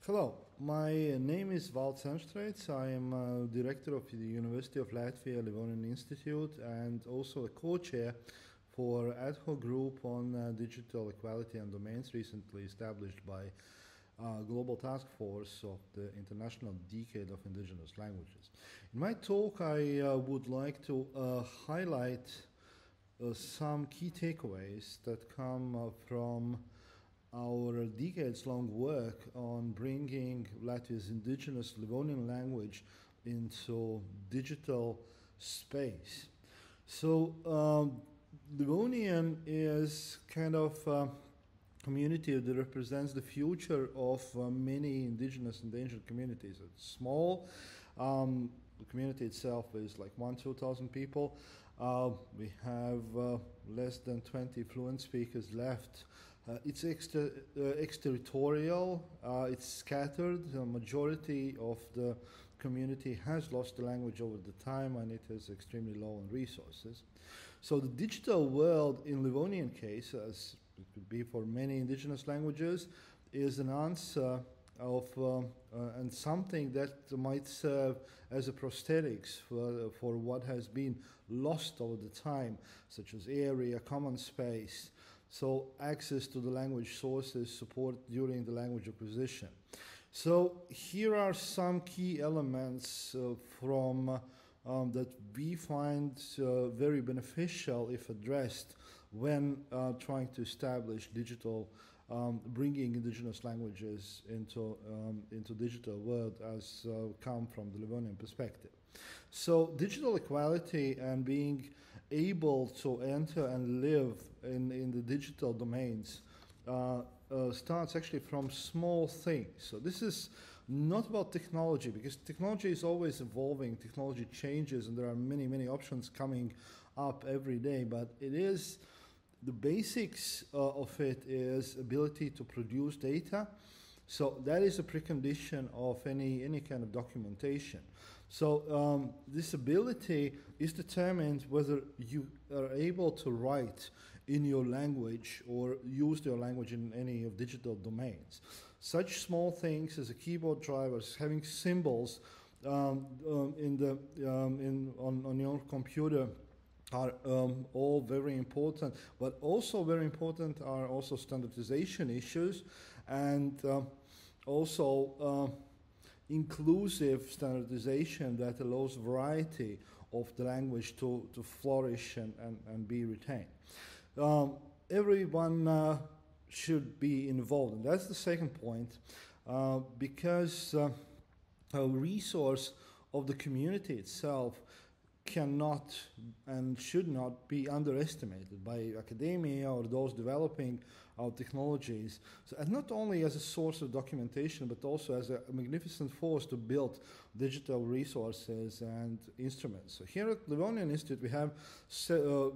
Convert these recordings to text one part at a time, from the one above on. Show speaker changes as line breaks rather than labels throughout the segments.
Hello, my name is Valts Ernštreits. I am director of the University of Latvia Livonian Institute and also a co-chair for Ad-Hoc group on digital equality and domains recently established by Global Task Force of the International Decade of Indigenous Languages. In my talk, I would like to highlight some key takeaways that come from our decades-long work on bringing Latvia's indigenous Livonian language into digital space. So Livonian is kind of a community that represents the future of many indigenous endangered communities. It's small. The community itself is like 2,000 people. We have less than 20 fluent speakers left. It's exterritorial, it's scattered. The majority of the community has lost the language over the time, and it is extremely low on resources. So the digital world in Livonian case, as it could be for many indigenous languages, is an answer of and something that might serve as a prosthetics for what has been lost over the time, such as area, common space. So access to the language sources, support during the language acquisition. So here are some key elements from that we find very beneficial if addressed when trying to establish digital, bringing indigenous languages into digital world as come from the Livonian perspective. So digital equality and being able to enter and live in the digital domains starts actually from small things. So this is not about technology, because technology is always evolving, technology changes, and there are many, many options coming up every day, but it is the basics of it is ability to produce data. So that is a precondition of any kind of documentation. So this ability is determined whether you are able to write in your language or use your language in any of digital domains. Such small things as a keyboard drivers, having symbols on your computer are all very important, but also very important are also standardization issues and also inclusive standardization that allows variety of the language to flourish and be retained. Everyone should be involved, and that's the second point, because a resource of the community itself cannot and should not be underestimated by academia or those developing technologies. So, and not only as a source of documentation, but also as a magnificent force to build digital resources and instruments. So here at Livonian Institute, we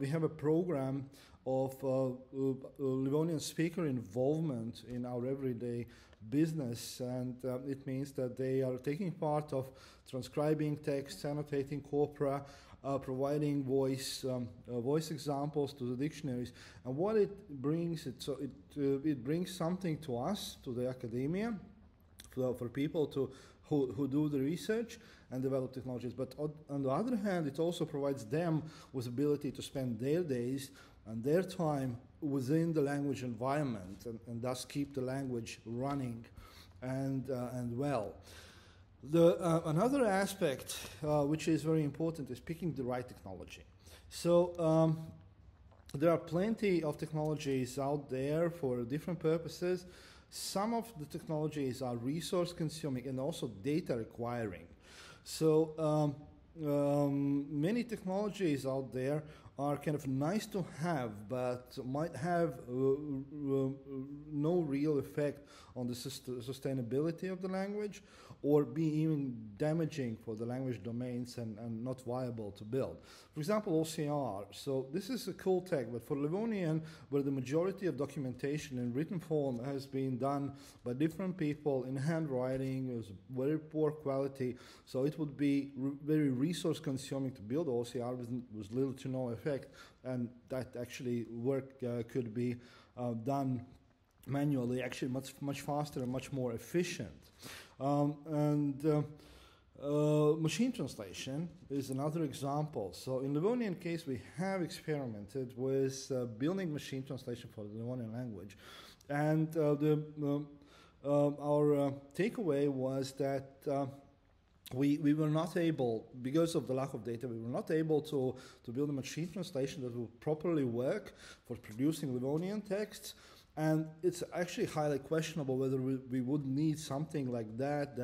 have a program of Livonian speaker involvement in our everyday business, and it means that they are taking part of transcribing text, annotating corpora, providing voice examples to the dictionaries. And what it brings, it brings something to us, to the academia, for people who do the research and develop technologies. But on the other hand, it also provides them with ability to spend their days and their time within the language environment, and thus keep the language running and well. Another aspect which is very important is picking the right technology. So there are plenty of technologies out there for different purposes. Some of the technologies are resource consuming and also data requiring. So many technologies out there are kind of nice to have, but might have no real effect on the sustainability of the language, or be even damaging for the language domains and not viable to build. For example, OCR. So this is a cool tech, but for Livonian, where the majority of documentation in written form has been done by different people in handwriting, it was very poor quality, so it would be very resource consuming to build OCR with little to no effect, and that actually work could be done manually, actually much faster and much more efficient. And machine translation is another example. So in Livonian case, we have experimented with building machine translation for the Livonian language. And our takeaway was that we were not able, because of the lack of data, we were not able to build a machine translation that would properly work for producing Livonian texts. And it's actually highly questionable whether we would need something like that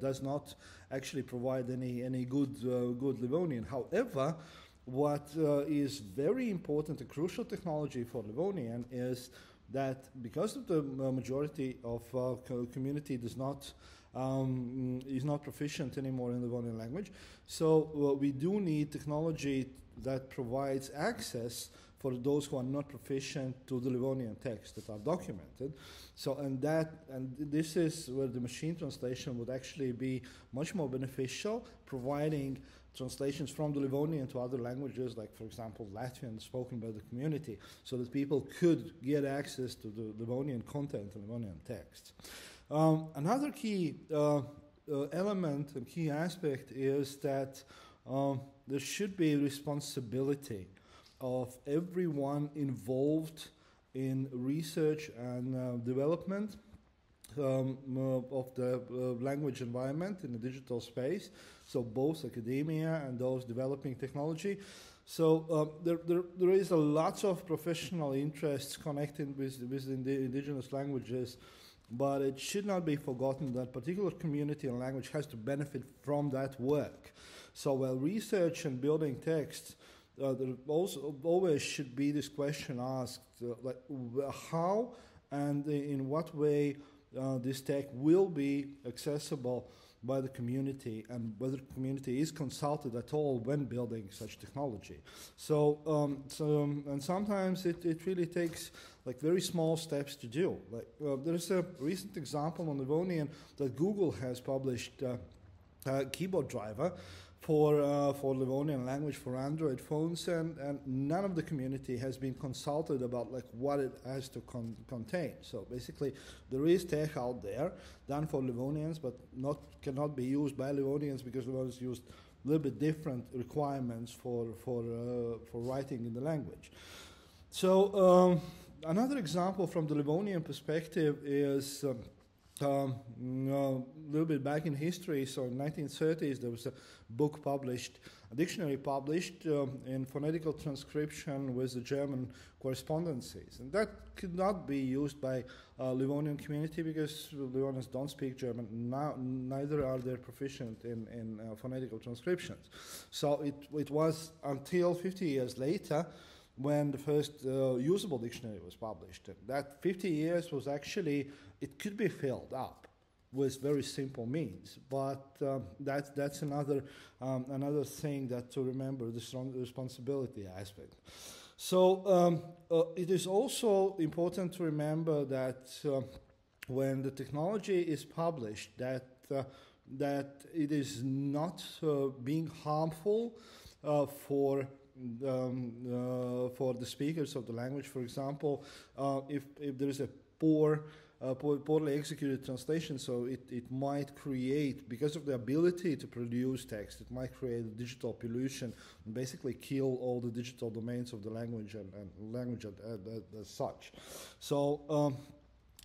does not actually provide any good Livonian. However, what is very important, a crucial technology for Livonian is that because of the majority of community is not proficient anymore in Livonian language, so we do need technology that provides access for those who are not proficient to the Livonian texts that are documented. So, and this is where the machine translation would actually be much more beneficial, providing translations from the Livonian to other languages, like, for example, Latvian spoken by the community, so that people could get access to the Livonian content and Livonian texts. Another key element and key aspect is that there should be responsibility of everyone involved in research and development of the language environment in the digital space, so both academia and those developing technology. So there is a lot of professional interests connected with the indigenous languages, but it should not be forgotten that particular community and language has to benefit from that work. So while research and building texts, there also always should be this question asked, like how and in what way this tech will be accessible by the community, and whether the community is consulted at all when building such technology. So, and sometimes it really takes like very small steps to do. Like there's a recent example on Livonian that Google has published a keyboard driver for Livonian language for Android phones, and none of the community has been consulted about like what it has to contain. So basically, there is tech out there done for Livonians, but cannot be used by Livonians because Livonians used a little bit different requirements for writing in the language. So another example from the Livonian perspective is. A little bit back in history, so in 1930s there was a book published, a dictionary published in phonetical transcription with the German correspondences, and that could not be used by Livonian community because Livonians don't speak German, neither are they proficient in phonetical transcriptions. So it was until 50 years later when the first usable dictionary was published. And that 50 years was actually, it could be filled up with very simple means, but that's another thing that to remember, the responsibility aspect. So it is also important to remember that when the technology is published, that it is not being harmful for the speakers of the language. For example, if there is a poorly executed translation, so it might create, because of the ability to produce text, it might create digital pollution and basically kill all the digital domains of the language and language as such. So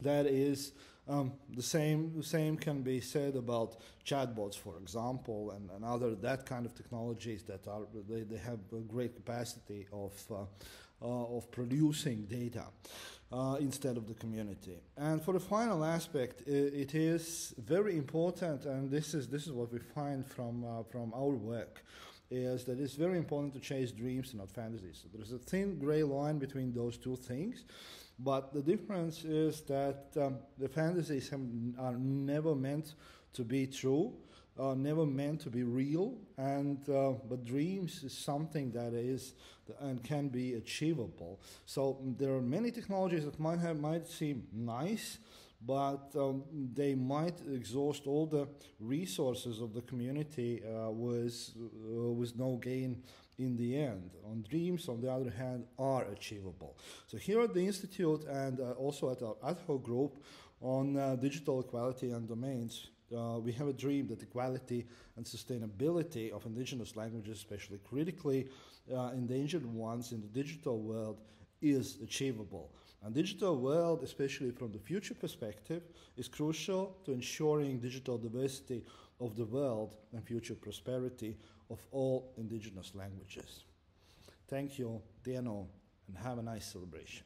that is the same can be said about chatbots, for example, and other that kind of technologies that they have a great capacity of producing data instead of the community. And for the final aspect, it is very important, and this is what we find from our work, is that it's very important to chase dreams and not fantasies. So there's a thin gray line between those two things. But the difference is that the fantasies are never meant to be true, never meant to be real, and but dreams is something that is and can be achievable. So there are many technologies that might seem nice, but they might exhaust all the resources of the community with no gain in the end. On dreams, on the other hand, are achievable. So here at the Institute and also at our Ad-Hoc group on digital equality and domains, we have a dream that equality and sustainability of indigenous languages, especially critically endangered ones in the digital world, is achievable. And digital world, especially from the future perspective, is crucial to ensuring digital diversity of the world and future prosperity of all indigenous languages. Thank you, Diano, and have a nice celebration.